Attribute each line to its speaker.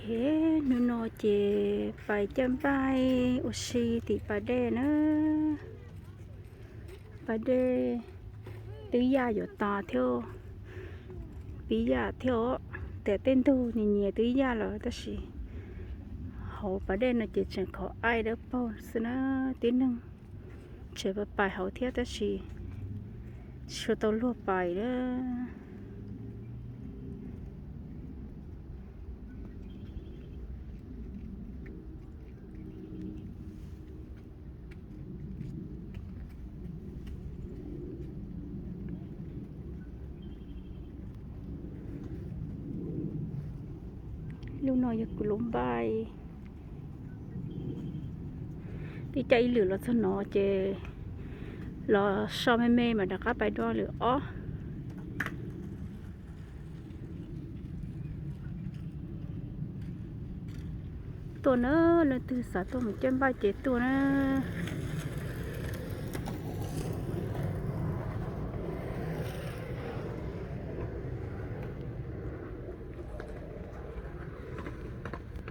Speaker 1: นูโนเจไปจำไปอุชีติปะเดนะปะเดตื้อยาอยู่ตาเที่ยวปียาเที่ยวแต่เต้นตูนี่เนี่ยตื้อยาเหรอแต่สิเขาปะเดนะเจฉันเขาไอเด้อป้อนสินะตีนึงเชื่อไปเขาเที่ยวแต่สิชัวตัวลัวไปเด้อลูกน้อยอยากกุลมใบที่ใจหรือรถสนอเจรอชอบแม่มาดักไปด้วยหรืออ๋อตัวเนอะเลยตื่นสายตัวเหมือนเจ้าใบเจตัวเนอะ